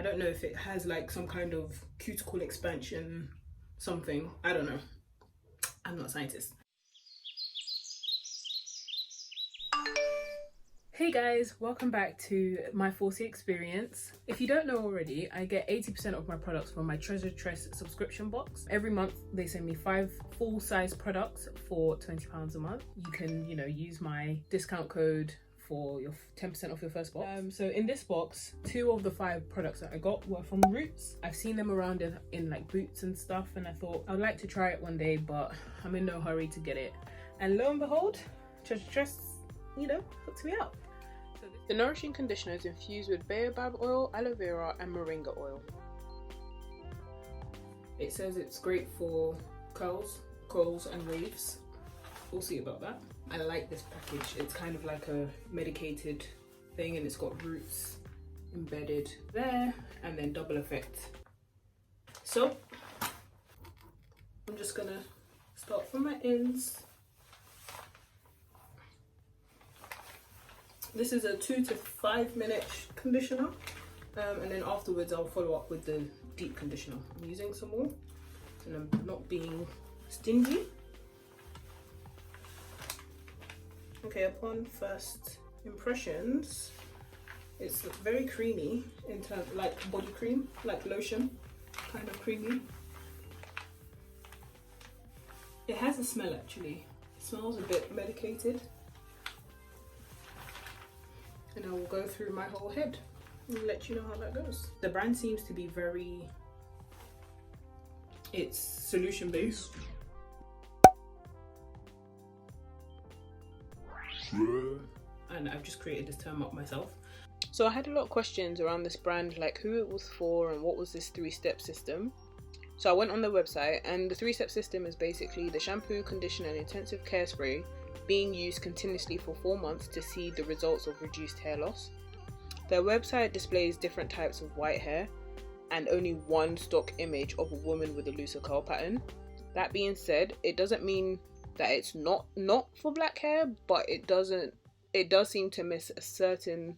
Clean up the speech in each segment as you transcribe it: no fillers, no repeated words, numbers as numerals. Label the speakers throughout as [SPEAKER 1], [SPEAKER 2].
[SPEAKER 1] don't know if it has like some kind of cuticle expansion, something. I don't know. I'm not a scientist. Hey guys, welcome back to my 4C experience. If you don't know already, I get 80% of my products from my Treasure Tress subscription box. Every month they send me 5 full-size products for £20 a month. You can, use my discount code for your 10% off your first box. So in this box, 2 of the 5 products that I got were from Roots. I've seen them around in like Boots and stuff, and I thought I'd like to try it one day, but I'm in no hurry to get it. And lo and behold, Treasure Tress, hooked me up. The Nourishing conditioner is infused with baobab oil, aloe vera and moringa oil. It says it's great for curls and waves. We'll see about that. I like this package. It's kind of like a medicated thing, and it's got Roots embedded there and then double effect. So I'm just gonna start from my ends. This is a 2 to 5 minute conditioner, and then afterwards I'll follow up with the deep conditioner. I'm using some more, and I'm not being stingy. Okay, upon first impressions, it's very creamy in terms like body cream, like lotion, kind of creamy. It has a smell actually. It smells a bit medicated. And I will go through my whole head and let you know how that goes. The brand seems to be it's solution based. And I've just created this term up myself. So I had a lot of questions around this brand, like who it was for and what was this 3-step system. So I went on their website, and the 3-step system is basically the shampoo, conditioner and intensive care spray being used continuously for 4 months to see the results of reduced hair loss. Their website displays different types of white hair and only one stock image of a woman with a looser curl pattern. That being said, it doesn't mean that it's not for black hair, but it does seem to miss certain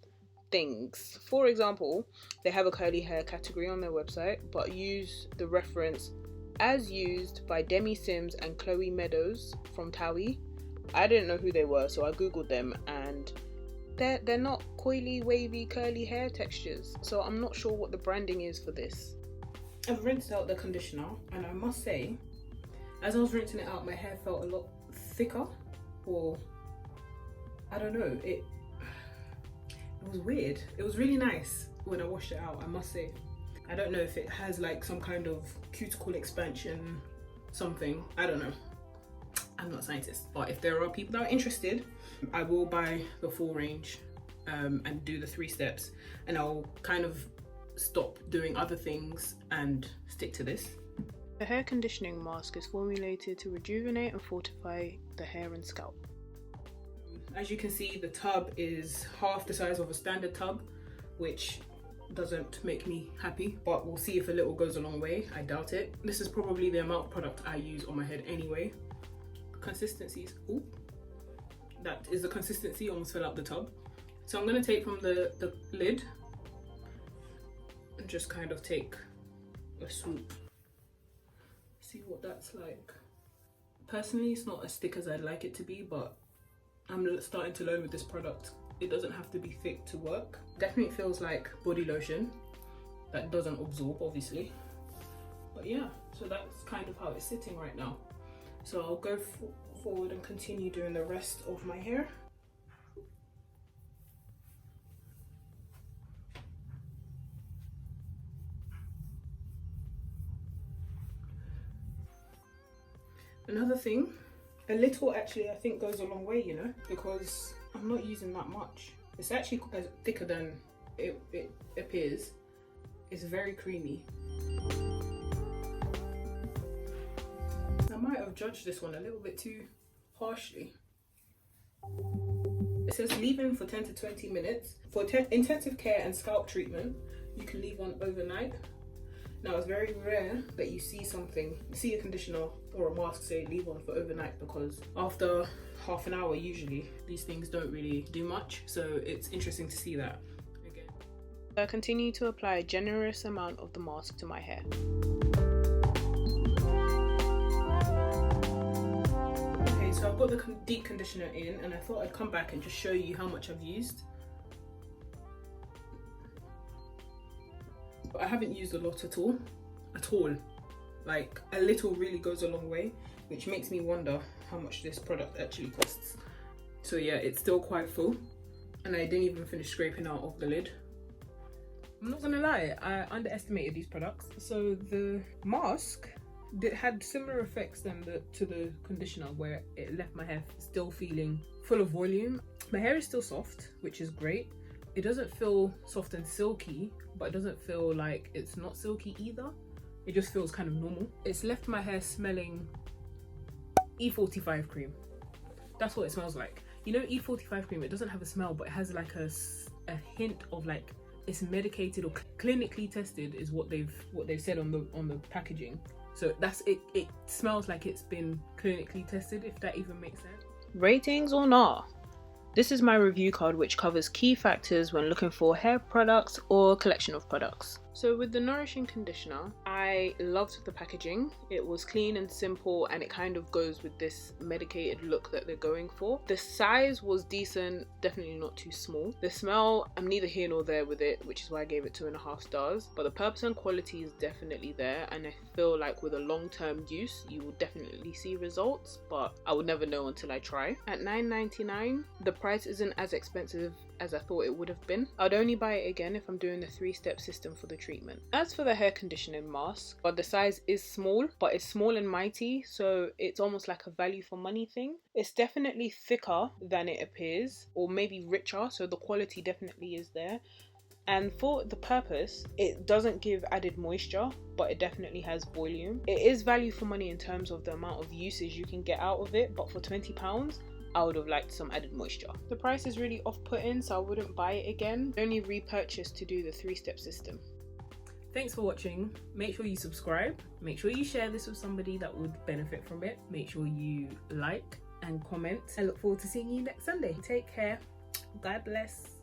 [SPEAKER 1] things. For example, they have a curly hair category on their website, but use the reference as used by Demi Sims and Chloe Meadows from Towie. I didn't know who they were, so I googled them, and they're not coily, wavy, curly hair textures, so I'm not sure what the branding is for this. I've rinsed out the conditioner, and I must say, as I was rinsing it out, my hair felt a lot thicker, or I don't know, it was weird. It was really nice when I washed it out, I must say. I don't know if it has like some kind of cuticle expansion, something, I don't know. I'm not a scientist, but if there are people that are interested, I will buy the full range and do the 3 steps, and I'll kind of stop doing other things and stick to this. The hair conditioning mask is formulated to rejuvenate and fortify the hair and scalp. As you can see, the tub is half the size of a standard tub, which doesn't make me happy, but we'll see if a little goes a long way. I doubt it. This is probably the amount of product I use on my head anyway. Consistencies, that is the consistency, almost fill up the tub. So I'm going to take from the lid and just kind of take a swoop, see what that's like. Personally, it's not as thick as I'd like it to be, but I'm starting to learn with this product. It doesn't have to be thick to work. Definitely feels like body lotion that doesn't absorb, obviously. But yeah, so that's kind of how it's sitting right now. So I'll go forward and continue doing the rest of my hair. Another thing, a little actually I think goes a long way, because I'm not using that much. It's actually thicker than it appears. It's very creamy. I might have judged this one a little bit too harshly. It says leave in for 10 to 20 minutes. For intensive care and scalp treatment, you can leave one overnight. Now it's very rare that you see a conditioner or a mask say leave on for overnight, because after half an hour usually these things don't really do much, so it's interesting to see that again. I continue to apply a generous amount of the mask to my hair. Okay, so I've got the deep conditioner in, and I thought I'd come back and just show you how much I've used. But I haven't used a lot at all. Like, a little really goes a long way, which makes me wonder how much this product actually costs. So yeah, it's still quite full, and I didn't even finish scraping out of the lid. I'm not gonna lie, I underestimated these products. So the mask had similar effects to the conditioner, where it left my hair still feeling full of volume. My hair is still soft, which is great. It doesn't feel soft and silky, but it doesn't feel like it's not silky either. It just feels kind of normal. It's left my hair smelling E45 cream. That's what it smells like. You know, E45 cream, it doesn't have a smell, but it has like a hint of like it's medicated or clinically tested is what they've said on the packaging. So that's it. It smells like it's been clinically tested, if that even makes sense. Ratings or not? This is my review card, which covers key factors when looking for hair products or collection of products. So with the Nourishing conditioner, I loved the packaging. It was clean and simple, and it kind of goes with this medicated look that they're going for. The size was decent, definitely not too small. The smell, I'm neither here nor there with it, which is why I gave it 2.5 stars. But the purpose and quality is definitely there, and I feel like with a long-term use, you will definitely see results, but I would never know until I try. At $9.99, the price isn't as expensive as I thought it would have been. I'd only buy it again if I'm doing the 3-step system for the treatment. As for the hair conditioning mask, but the size is small, but it's small and mighty, so it's almost like a value for money thing. It's definitely thicker than it appears, or maybe richer, so the quality definitely is there. And for the purpose, it doesn't give added moisture, but it definitely has volume. It is value for money in terms of the amount of usage you can get out of it, but for £20, I would have liked some added moisture. The price is really off-putting, so I wouldn't buy it again. I only repurchased to do the 3-step system. Thanks for watching. Make sure you subscribe. Make sure you share this with somebody that would benefit from it. Make sure you like and comment. I look forward to seeing you next Sunday. Take care. God bless.